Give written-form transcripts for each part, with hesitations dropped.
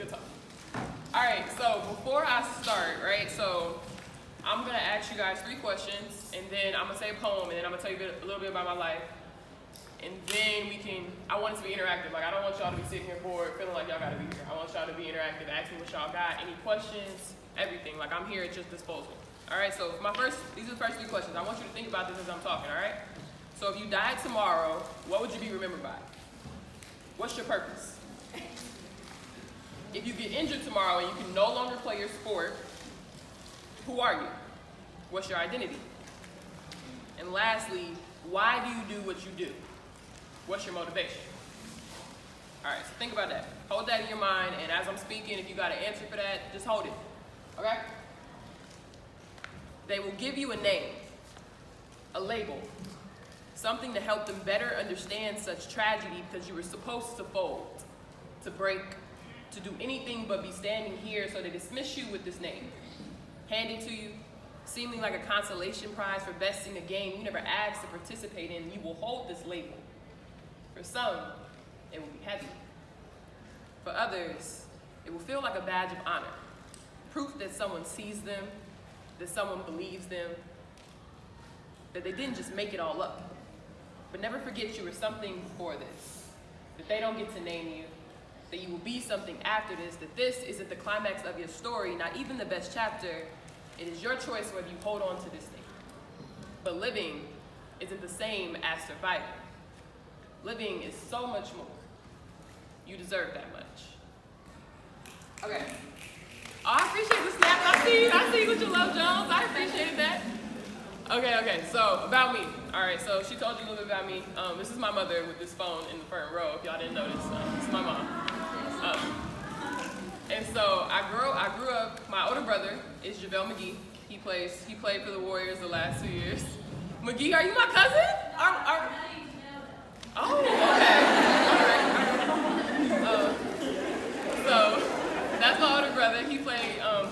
Good talk. All right, so before I start, right, so I'm going to ask you guys 3 questions, and then I'm going to say a poem, and then I'm going to tell you a little bit about my life. And then I want it to be interactive. Like, I don't want y'all to be sitting here bored, feeling like y'all got to be here. I want y'all to be interactive, ask me what y'all got, any questions, everything. Like, I'm here at your disposal. All right, so these are the first 3 questions. I want you to think about this as I'm talking, all right? So if you died tomorrow, what would you be remembered by? What's your purpose? If you get injured tomorrow and you can no longer play your sport, who are you? What's your identity? And lastly, why do you do what you do? What's your motivation? All right, so think about that. Hold that in your mind, and as I'm speaking, if you got an answer for that, just hold it, okay? They will give you a name, a label, something to help them better understand such tragedy because you were supposed to fold, to break, to do anything but be standing here, so they dismiss you with this name. Handed to you, seeming like a consolation prize for besting a game you never asked to participate in, you will hold this label. For some, it will be heavy. For others, it will feel like a badge of honor, proof that someone sees them, that someone believes them, that they didn't just make it all up. But never forget you were something before this, that they don't get to name you, that you will be something after this, that this isn't the climax of your story, not even the best chapter. It is your choice whether you hold on to this thing. But living isn't the same as surviving. Living is so much more. You deserve that much. Okay. Oh, I appreciate the snap. I see you with your love, Jones. I appreciate that. Okay, so about me. All right, so she told you a little bit about me. This is my mother with this phone in the front row, if y'all didn't notice. This is my mom. And so I grew up, my older brother is McGee. He played for the Warriors the last 2 years. McGee, are you my cousin? Oh, okay. All right. So that's my older brother. He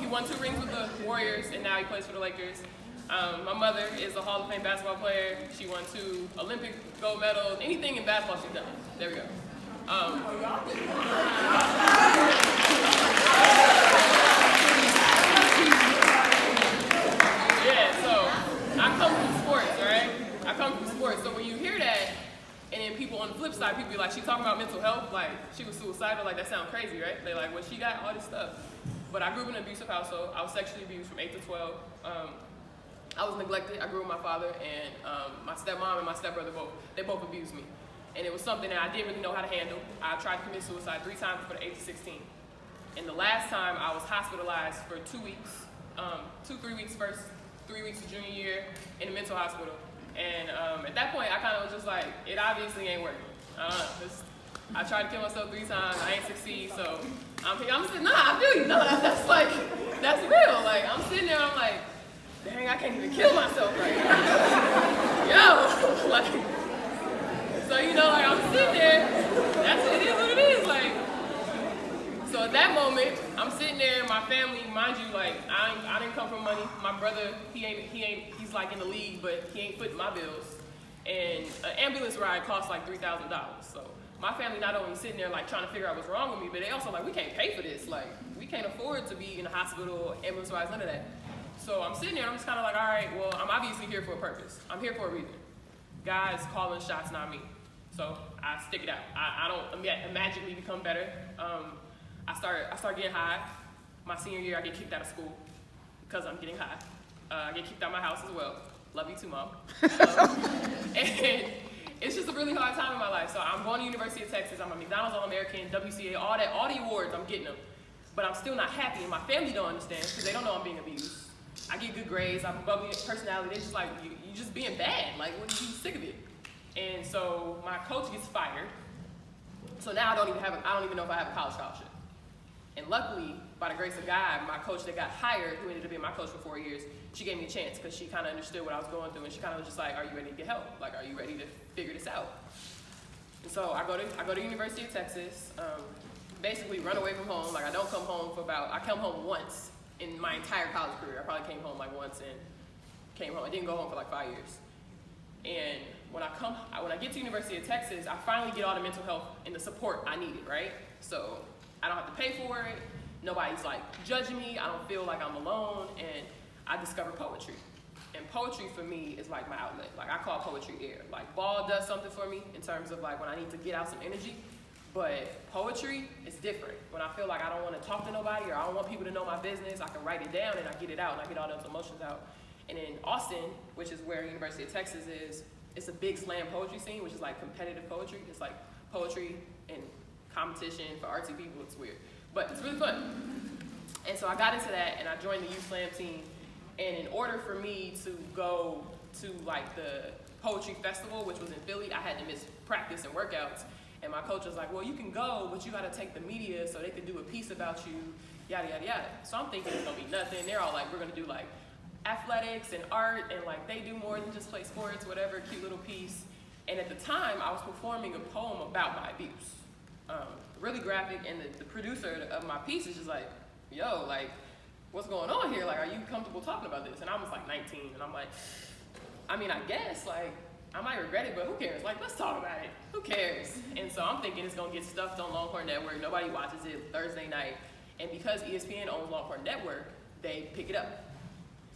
won 2 rings with the Warriors, and now he plays for the Lakers. My mother is a Hall of Fame basketball player. She won 2 Olympic gold medals. Anything in basketball she's done. There we go. Yeah, so I come from sports, all right? I come from sports. So when you hear that, and then people on the flip side, people be like, she talking about mental health, like she was suicidal, like that sounds crazy, right? They like, well, she got all this stuff. But I grew up in an abusive household. I was sexually abused from 8 to 12. I was neglected. I grew with my father, and my stepmom and my stepbrother both abused me. And it was something that I didn't really know how to handle. I tried to commit suicide 3 times before the age of 16. And the last time I was hospitalized for 2 weeks, 3 weeks first, 3 weeks of junior year in a mental hospital. And at that point, I kind of was just like, it obviously ain't working. I tried to kill myself 3 times, I ain't succeed, so I'm sitting, I feel you, that's real. Like, I'm sitting there, I'm like, dang, I can't even kill myself right now. Yo, like, so, like, I'm sitting there, it is what it is, like. So at that moment, I'm sitting there, my family, mind you, like, I didn't come from money. My brother, he's like in the league, but he ain't footing my bills. And an ambulance ride costs like $3,000. So my family not only sitting there like trying to figure out what's wrong with me, but they also like, we can't pay for this. Like, we can't afford to be in a hospital, ambulance rides, none of that. So I'm sitting there, I'm just kind of like, all right, well, I'm obviously here for a purpose. I'm here for a reason. God's calling shots, not me. So I stick it out. I don't magically become better. I start getting high. My senior year, I get kicked out of school because I'm getting high. I get kicked out of my house as well. Love you too, Mom. And it's just a really hard time in my life. So I'm going to University of Texas. I'm a McDonald's All-American, WCA, all the awards, I'm getting them. But I'm still not happy, and my family don't understand because they don't know I'm being abused. I get good grades, I'm a bubbly personality. They're just like, you just being bad. Like, what are you sick of it? And so my coach gets fired. So now I don't even know if I have a college scholarship. And luckily, by the grace of God, my coach that got hired, who ended up being my coach for 4 years, she gave me a chance because she kind of understood what I was going through, and she kind of was just like, are you ready to get help? Like, are you ready to figure this out? And so I go to University of Texas, basically run away from home. Like, I don't come home I come home once in my entire college career. I probably came home like once and came home. I didn't go home for like 5 years. And when I get to University of Texas, I finally get all the mental health and the support I needed, right? So I don't have to pay for it. Nobody's like judging me. I don't feel like I'm alone. And I discovered poetry. And poetry for me is like my outlet. Like I call poetry air. Like ball does something for me in terms of like when I need to get out some energy. But poetry is different. When I feel like I don't want to talk to nobody or I don't want people to know my business, I can write it down and I get it out and I get all those emotions out. And in Austin, which is where University of Texas is, it's a big slam poetry scene, which is like competitive poetry. It's like poetry and competition for artsy people. It's weird, but it's really fun. And so I got into that and I joined the youth slam team. And in order for me to go to like the poetry festival, which was in Philly, I had to miss practice and workouts. And my coach was like, well, you can go, but you gotta take the media so they can do a piece about you, yada, yada, yada. So I'm thinking it's gonna be nothing. They're all like, we're gonna do like athletics and art, and like they do more than just play sports, whatever, cute little piece. And at the time, I was performing a poem about my abuse. Really graphic, and the producer of my piece is just like, yo, like, what's going on here? Like, are you comfortable talking about this? And I was like 19, and I'm like, I mean, I guess, like, I might regret it, but who cares? Like, let's talk about it. Who cares? And so I'm thinking it's gonna get stuffed on Longhorn Network. Nobody watches it Thursday night. And because ESPN owns Longhorn Network, they pick it up.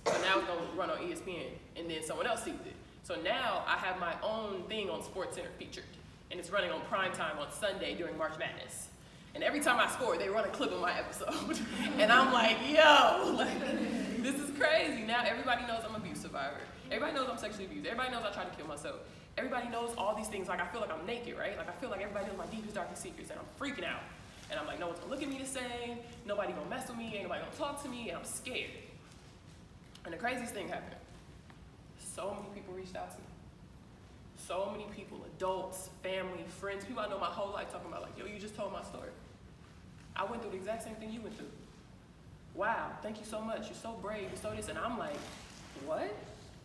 So now it's gonna run on ESPN, and then someone else sees it. So now I have my own thing on SportsCenter featured, and it's running on primetime on Sunday during March Madness. And every time I score, they run a clip of my episode. And I'm like, yo, like, this is crazy. Now everybody knows I'm an abuse survivor. Everybody knows I'm sexually abused. Everybody knows I tried to kill myself. Everybody knows all these things. Like, I feel like I'm naked, right? Like, I feel like everybody knows my deepest, darkest secrets, and I'm freaking out. And I'm like, no one's gonna look at me the same. Nobody gonna mess with me. Ain't nobody gonna talk to me, and I'm scared. And the craziest thing happened. So many people reached out to me. So many people, adults, family, friends, people I know my whole life talking about like, yo, you just told my story. I went through the exact same thing you went through. Wow, thank you so much. You're so brave, you're so this. And I'm like, what?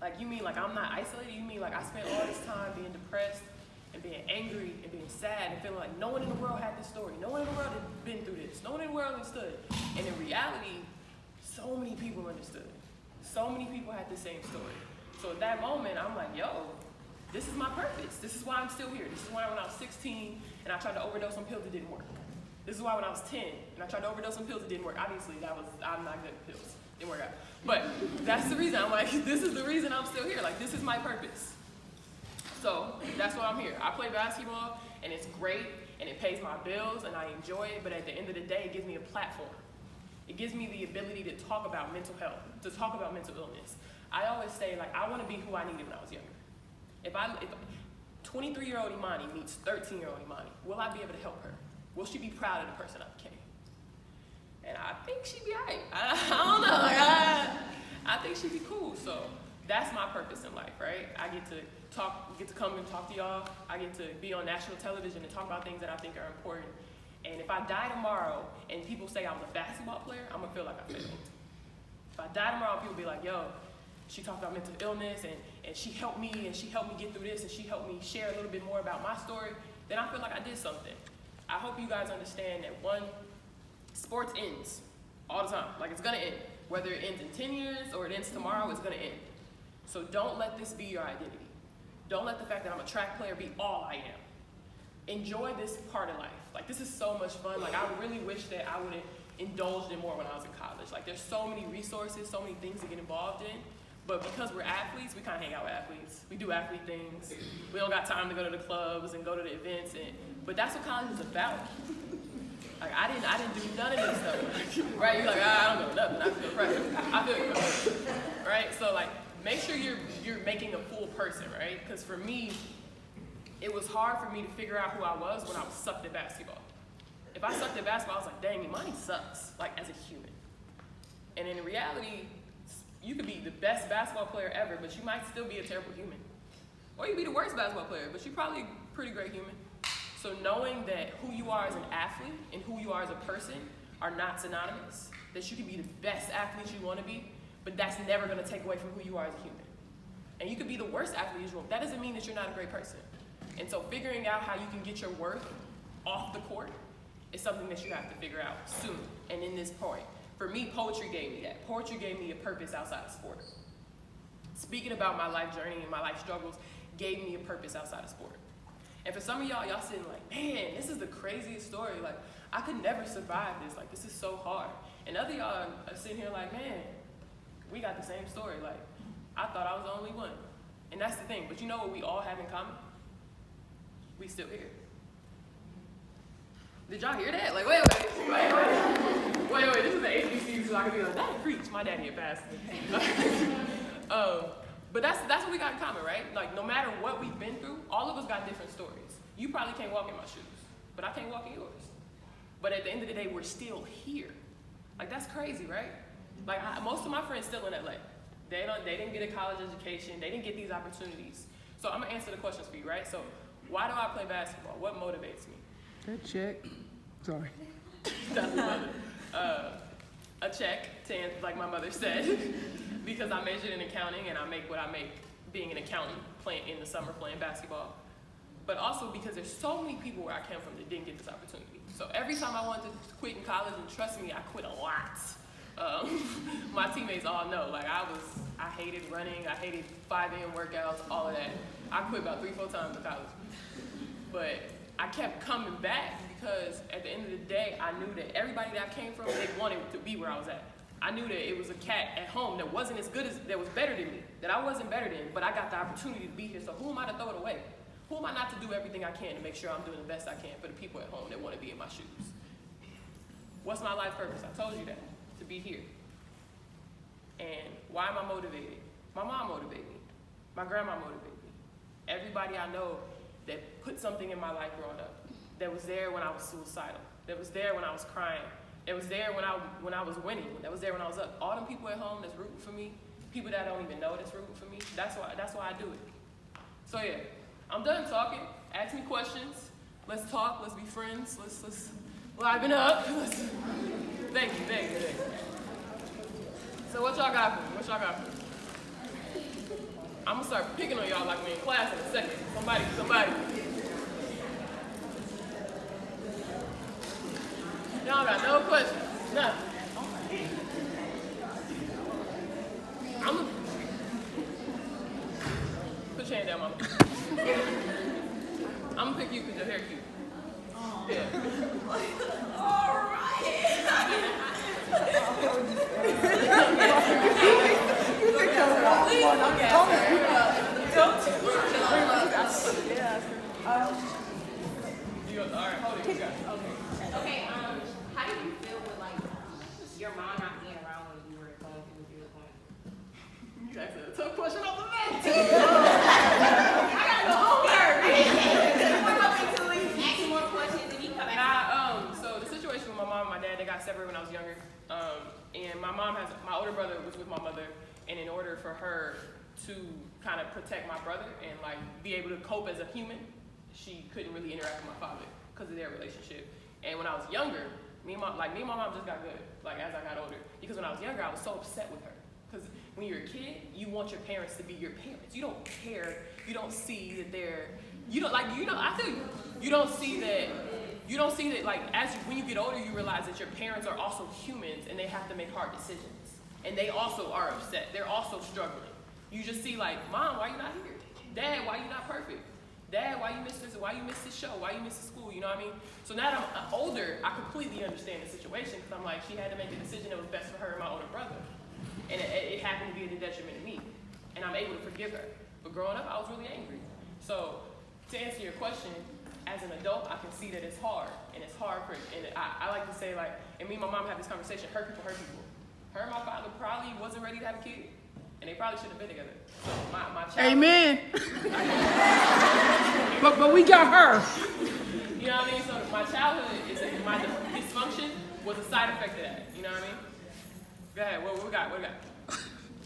Like, you mean like I'm not isolated? You mean like I spent all this time being depressed and being angry and being sad and feeling like no one in the world had this story. No one in the world had been through this. No one in the world understood. And in reality, so many people understood. So many people had the same story. So at that moment, I'm like, yo, this is my purpose. This is why I'm still here. This is why when I was 16 and I tried to overdose on pills, it didn't work. This is why when I was 10 and I tried to overdose on pills, it didn't work. Obviously, I'm not good at pills. Didn't work out. But that's the reason. I'm like, this is the reason I'm still here. Like, this is my purpose. So that's why I'm here. I play basketball, and it's great, and it pays my bills, and I enjoy it. But at the end of the day, it gives me a platform. It gives me the ability to talk about mental health, to talk about mental illness. I always say, like, I want to be who I needed when I was younger. If 23-year-old Imani meets 13-year-old Imani, will I be able to help her? Will she be proud of the person I became? And I think she'd be all right. I don't know. Like, I think she'd be cool. So that's my purpose in life, right? I get to come and talk to y'all. I get to be on national television and talk about things that I think are important. And if I die tomorrow and people say I was a basketball player, I'm gonna feel like I failed. If I die tomorrow, people be like, yo, she talked about mental illness and she helped me and she helped me get through this and she helped me share a little bit more about my story, then I feel like I did something. I hope you guys understand that sports ends all the time. Like, it's gonna end. Whether it ends in 10 years or it ends tomorrow, it's gonna end. So don't let this be your identity. Don't let the fact that I'm a track player be all I am. Enjoy this part of life. Like, this is so much fun. Like, I really wish that I would have indulged in more when I was in college. Like, there's so many resources, so many things to get involved in. But because we're athletes, we kind of hang out with athletes. We do athlete things. We don't got time to go to the clubs and go to the events. But that's what college is about. Like, I didn't do none of this stuff. Right? You're like, I don't know nothing. I feel pressure. I feel pressure. Right? So, like, make sure you're making a full person, right? Because for me, it was hard for me to figure out who I was when I was sucked at basketball. If I sucked at basketball, I was like, dang, Imani sucks, like, as a human. And in reality, you could be the best basketball player ever, but you might still be a terrible human. Or you could be the worst basketball player, but you're probably a pretty great human. So knowing that who you are as an athlete and who you are as a person are not synonymous, that you can be the best athlete you want to be, but that's never going to take away from who you are as a human. And you could be the worst athlete you want. That doesn't mean that you're not a great person. And so figuring out how you can get your worth off the court is something that you have to figure out soon. And in this point, for me, poetry gave me that. Poetry gave me a purpose outside of sport. Speaking about my life journey and my life struggles gave me a purpose outside of sport. And for some of y'all sitting like, man, this is the craziest story. Like, I could never survive this. Like, this is so hard. And other y'all are sitting here like, man, we got the same story. Like, I thought I was the only one. And that's the thing. But you know what we all have in common? We still here. Did y'all hear that? Like, wait. This is the HBCU, so I can be like, that preach. My daddy a pastor. But that's what we got in common, right? Like, no matter what we've been through, all of us got different stories. You probably can't walk in my shoes, but I can't walk in yours. But at the end of the day, we're still here. Like, that's crazy, right? Like, most of my friends still in LA. They didn't get a college education. They didn't get these opportunities. So I'm gonna answer the questions for you, right? So, why do I play basketball? What motivates me? Good check. Sorry. That's my mother. A check, to answer, like my mother said, because I majored in accounting and I make what I make being an accountant, playing in the summer, playing basketball. But also because there's so many people where I came from that didn't get this opportunity. So every time I wanted to quit in college, and trust me, I quit a lot. My teammates all know, like I hated running, I hated 5 a.m. workouts, all of that. I quit about 3-4 times in college. But I kept coming back because at the end of the day, I knew that everybody that I came from, they wanted to be where I was at. I knew that it was a cat at home that wasn't as good as, that was better than me, that I wasn't better than, but I got the opportunity to be here, so who am I to throw it away? Who am I not to do everything I can to make sure I'm doing the best I can for the people at home that want to be in my shoes? What's my life purpose? I told you that, to be here. And why am I motivated? My mom motivated me. My grandma motivated me. Everybody I know that put something in my life growing up, that was there when I was suicidal, that was there when I was crying, that was there when I was winning, that was there when I was up. All them people at home that's rooting for me, people that I don't even know that's rooting for me, that's why I do it. So yeah, I'm done talking. Ask me questions. Let's talk, let's be friends, let's liven up. Thank you. So what y'all got for me? I'm gonna start picking on y'all like we in class in a second. Somebody. Y'all got no questions, nothing. Put your hand down, mama. I'm gonna pick you because your hair cute. Yeah. All right. All right, hold it. Okay. How did you feel with like your mom not being around when you were going through what you were going through? You asked a tough question off the bat. I gotta go home here. Ask more questions and you come back. So the situation with my mom and my dad, they got separated when I was younger. And my older brother was with my mother, and in order for her to kind of protect my brother and like be able to cope as a human, she couldn't really interact with my father because of their relationship. And when I was younger, me and my mom just got good, like as I got older. Because when I was younger, I was so upset with her. Because when you're a kid, you want your parents to be your parents. You don't care. You don't see that they're, I feel you. You don't see that like when you get older, you realize that your parents are also humans and they have to make hard decisions. And they also are upset. They're also struggling. You just see like, Mom, why you not here? Dad, why you not perfect? Dad, why you missed this? Why you missed this show? Why you missed the school? You know what I mean? So now that I'm older, I completely understand the situation because I'm like, she had to make a decision that was best for her and my older brother. And it happened to be to the detriment of me. And I'm able to forgive her. But growing up, I was really angry. So to answer your question, as an adult, I can see that it's hard. And it's hard I like to say like, and me and my mom have this conversation, hurt people. Her and my father probably wasn't ready to have a kid. And they probably should have been together. So my child. Amen. but we got her. You know what I mean? So my childhood my dysfunction was a side effect of that. You know what I mean? Go ahead. What we got?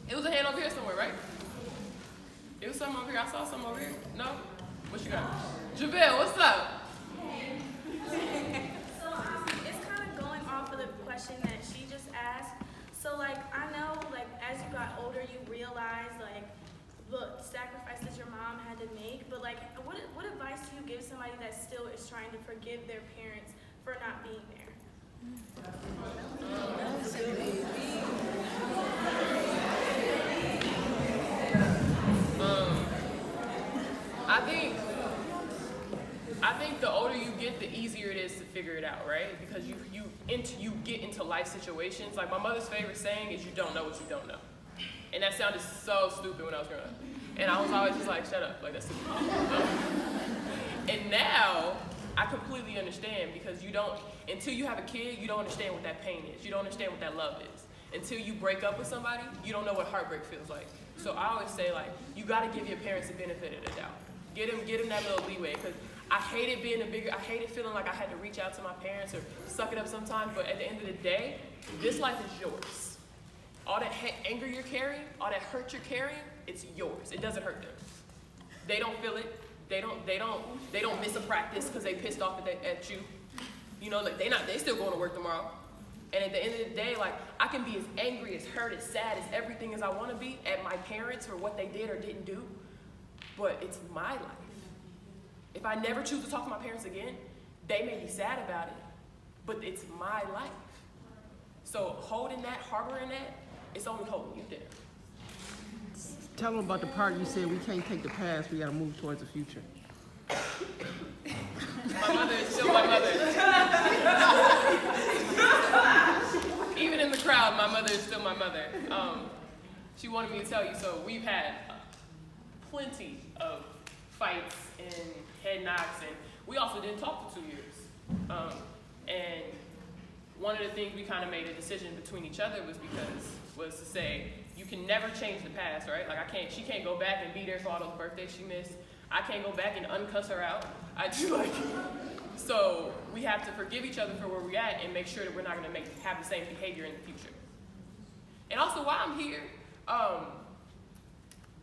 It was a hand over here somewhere, right? It was something over here. I saw something over here. No? What you got? JaVale, what's up? So it's kind of going off of the question that she just asked. So like I know like as you got older you realized like the sacrifices your mom had to make, but like what advice do you give somebody that still is trying to forgive their parents for not being there? I think it out, right? Because you get into life situations. Like my mother's favorite saying is, "You don't know what you don't know," and that sounded so stupid when I was growing up, and I was always just like, "Shut up!" Like that's stupid. And now I completely understand, because you don't, until you have a kid, you don't understand what that pain is. You don't understand what that love is. Until you break up with somebody, you don't know what heartbreak feels like. So I always say, like, you got to give your parents the benefit of the doubt. Get them that little leeway, because I hated I hated feeling like I had to reach out to my parents or suck it up sometimes, but at the end of the day, this life is yours. All that anger you're carrying, all that hurt you're carrying, it's yours. It doesn't hurt them. They don't feel it. They don't miss a practice because they pissed off at you. You know, like they still going to work tomorrow. And at the end of the day, like, I can be as angry, as hurt, as sad, as everything as I want to be at my parents for what they did or didn't do, but it's my life. If I never choose to talk to my parents again, they may be sad about it, but it's my life. So holding that, harboring that, it's only holding you down. Tell them about the part you said we can't take the past, we gotta move towards the future. My mother is still my mother. Even in the crowd, my mother is still my mother. She wanted me to tell you, so we've had plenty of fights and head knocks, and we also didn't talk for 2 years. And one of the things we kind of made a decision between each other was to say, you can never change the past, right? Like she can't go back and be there for all those birthdays she missed. I can't go back and uncuss her out. So we have to forgive each other for where we're at and make sure that we're not going to have the same behavior in the future. And also, while I'm here,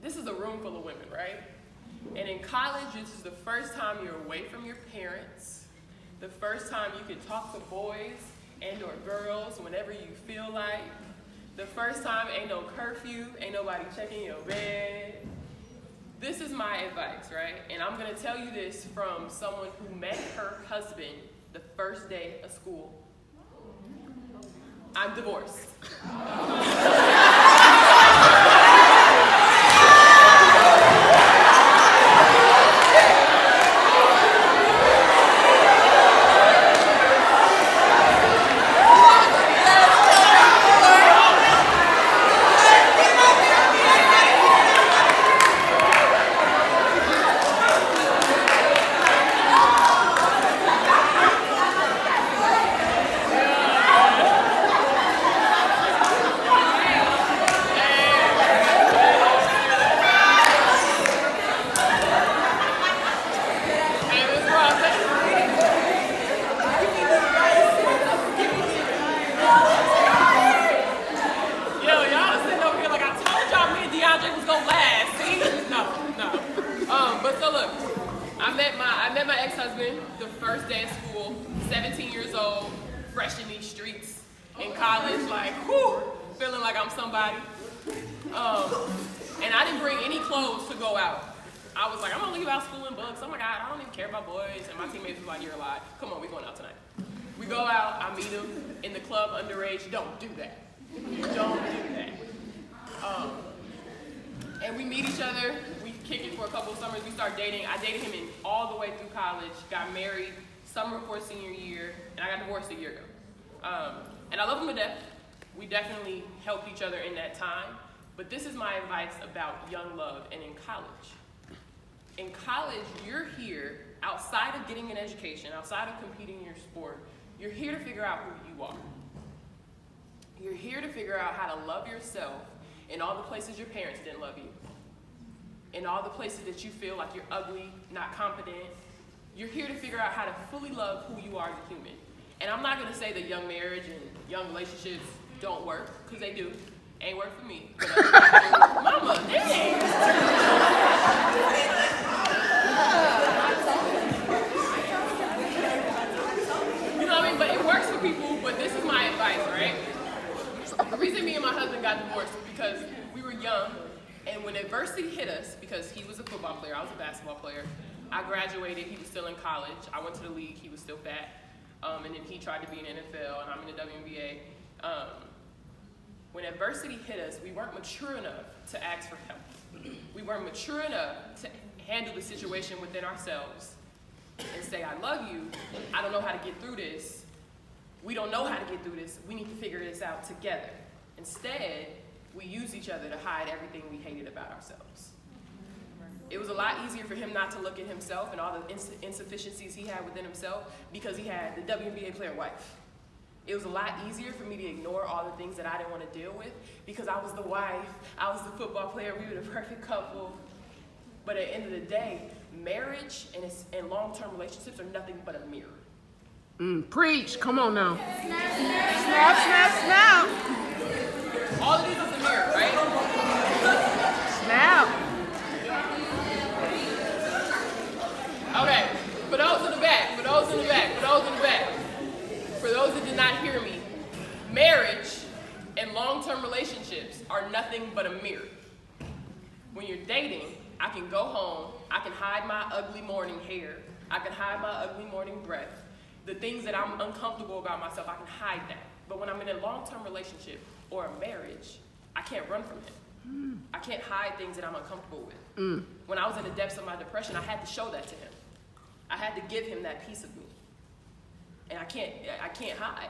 this is a room full of women, right? And in college, this is the first time you're away from your parents, the first time you can talk to boys and or girls whenever you feel like, the first time ain't no curfew, ain't nobody checking your bed. This is my advice, right? And I'm gonna tell you this from someone who met her husband the first day of school. I'm divorced. I met my ex-husband the first day of school, 17 years old, fresh in these streets, in college, like, whew, feeling like I'm somebody. And I didn't bring any clothes to go out. I was like, I'm gonna leave out school in books. Oh my God, I don't even care about boys. And my teammates was like, you're a lie. Come on, we're going out tonight. We go out, I meet him in the club underage. Don't do that. Don't do that. And we meet each other. We kick it for a couple of summers. We start dating. I dated him all the way through college. Got married summer before senior year, and I got divorced a year ago. And I love him to death. We definitely helped each other in that time. But this is my advice about young love and in college. In college, you're here outside of getting an education, outside of competing in your sport. You're here to figure out who you are. You're here to figure out how to love yourself in all the places your parents didn't love you. In all the places that you feel like you're ugly, not competent. You're here to figure out how to fully love who you are as a human. And I'm not gonna say that young marriage and young relationships don't work, because they do. Ain't work for me. But, Mama, dang! You know what I mean? But it works for people, but this is my advice, right? The reason me and my husband got divorced was because we were young, and when adversity hit us, because he was a football player, I was a basketball player, I graduated, he was still in college, I went to the league, he was still fat, and then he tried to be in the NFL, and I'm in the WNBA. When adversity hit us, we weren't mature enough to ask for help. We weren't mature enough to handle the situation within ourselves. and say, I love you, I don't know how to get through this. We don't know how to get through this. We need to figure this out together. Instead, we use each other to hide everything we hated about ourselves. It was a lot easier for him not to look at himself and all the insufficiencies he had within himself because he had the WNBA player wife. It was a lot easier for me to ignore all the things that I didn't want to deal with because I was the wife, I was the football player, we were the perfect couple. But at the end of the day, marriage and long-term relationships are nothing but a mirror. Preach, come on now. Snap, snap, snap. All of these is a mirror, right? Snap. Okay, for those in the back, for those in the back, for those in the back, for those that did not hear me, marriage and long-term relationships are nothing but a mirror. When you're dating, I can go home, I can hide my ugly morning hair, I can hide my ugly morning breath. The things that I'm uncomfortable about myself, I can hide that. But when I'm in a long-term relationship or a marriage, I can't run from it. I can't hide things that I'm uncomfortable with. When I was in the depths of my depression, I had to show that to him. I had to give him that piece of me. And I can't hide.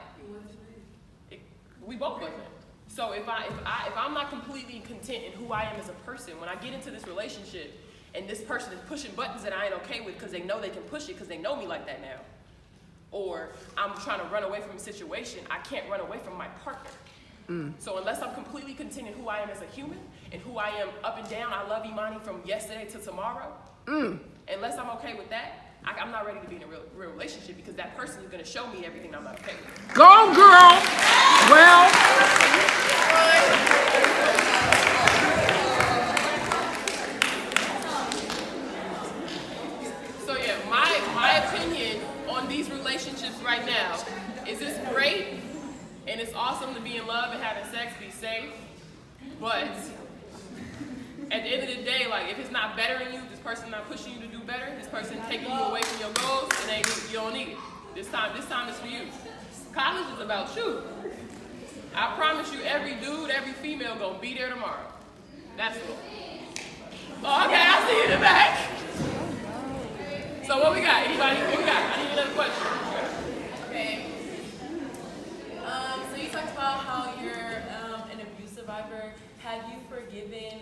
We both wasn't. So if I'm not completely content in who I am as a person, when I get into this relationship and this person is pushing buttons that I ain't okay with because they know they can push it because they know me like that now, or I'm trying to run away from a situation, I can't run away from my partner. So unless I'm completely content in who I am as a human and who I am up and down, I love Imani from yesterday to tomorrow, unless I'm okay with that, I'm not ready to be in a real relationship because that person is going to show me everything I'm not okay with. Go, girl. Well. So yeah, my opinion on these relationships right now is it's great and it's awesome to be in love and having sex, be safe, but at the end of the day, like if it's not bettering you, this person not pushing you to do better, this person taking you away from your goals, and you don't need it. This time is for you. College is about you. I promise you, every dude, every female gonna be there tomorrow. That's all. Oh, okay, I see you in the back. So what we got? Anybody? What we got? I need another question. Okay. So you talked about how you're an abuse survivor. Have you forgiven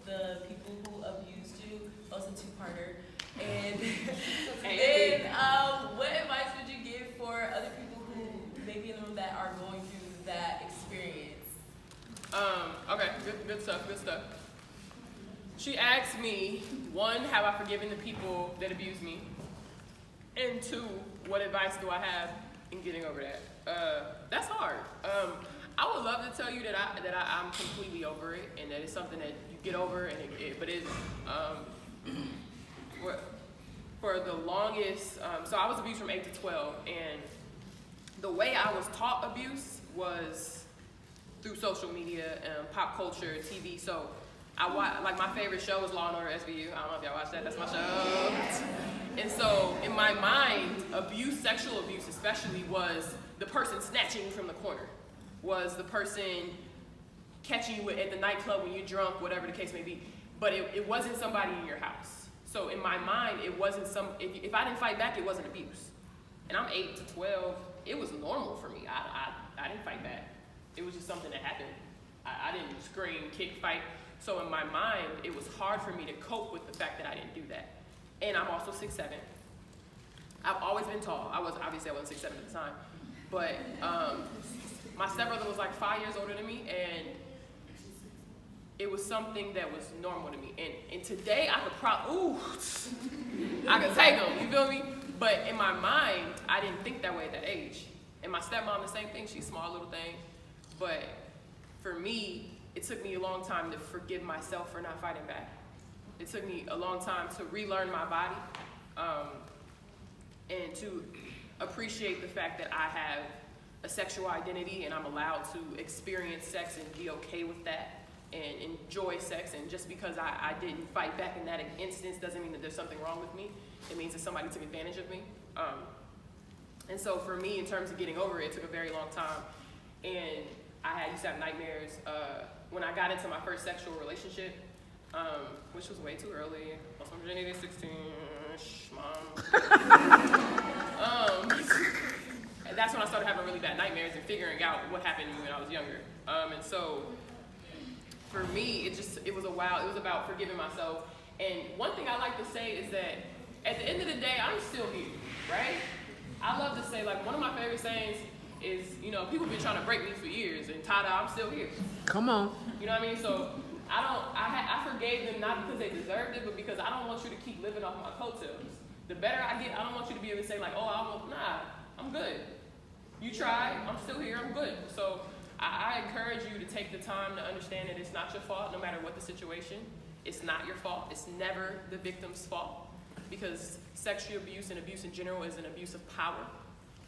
the people who abused you? Also two-parter. And what advice would you give for other people who maybe in the room that are going through that experience? Okay, good stuff. She asked me, one, have I forgiven the people that abused me? And two, what advice do I have in getting over that? That's hard. I would love to tell you that I'm completely over it and that it's something that you get over, but it for the longest, so I was abused from 8 to 12, and the way I was taught abuse was through social media, pop culture, TV. So like my favorite show is Law and Order SVU. I don't know if y'all watch that. That's my show. And so in my mind, abuse, sexual abuse especially, was the person snatching you from the corner, was the person catching you at the nightclub when you're drunk, whatever the case may be. But it wasn't somebody in your house. So in my mind, it wasn't if I didn't fight back, it wasn't abuse. And I'm 8 to 12. It was normal for me. I didn't fight back. It was just something that happened. I didn't scream, kick, fight. So in my mind, it was hard for me to cope with the fact that I didn't do that. And I'm also 6'7". I've always been tall. Obviously I wasn't 6'7" at the time. But my stepbrother was like 5 years older than me, and it was something that was normal to me. And today I could I could take him, you feel me? But in my mind, I didn't think that way at that age. And my stepmom, the same thing, she's a small little thing. But for me, it took me a long time to forgive myself for not fighting back. It took me a long time to relearn my body, and to appreciate the fact that I have a sexual identity and I'm allowed to experience sex and be okay with that and enjoy sex. And just because I didn't fight back in that instance doesn't mean that there's something wrong with me. It means that somebody took advantage of me. And so for me, in terms of getting over it, it took a very long time. And I used to have nightmares. When I got into my first sexual relationship, which was way too early, lost my virginity at 16, shh, mom. And that's when I started having really bad nightmares and figuring out what happened to me when I was younger. And so for me, it was about forgiving myself. And one thing I like to say is that at the end of the day, I'm still here, right? I love to say, like, one of my favorite sayings is, you know, people have been trying to break me for years, and ta-da, I'm still here. Come on. You know what I mean? So I forgave them not because they deserved it, but because I don't want you to keep living off my coattails. The better I get, I don't want you to be able to say like, oh, I'm good. You tried, I'm still here, I'm good. So I encourage you to take the time to understand that it's not your fault, no matter what the situation. It's not your fault. It's never the victim's fault, because sexual abuse and abuse in general is an abuse of power.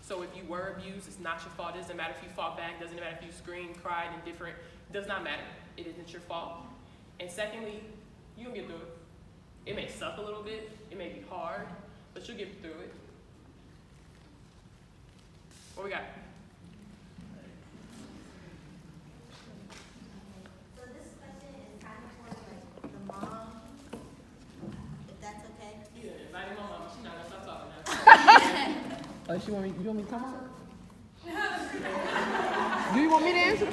So if you were abused, it's not your fault. It doesn't matter if you fought back. It doesn't matter if you screamed, cried, indifferent. It does not matter. It isn't your fault. And secondly, you'll get through it. It may suck a little bit. It may be hard, but you'll get through it. What we got? So this question is kind of for like the mom, if that's okay. Yeah, inviting my mama. She's not gonna stop talking now. You want me to come on? Do you want me to answer?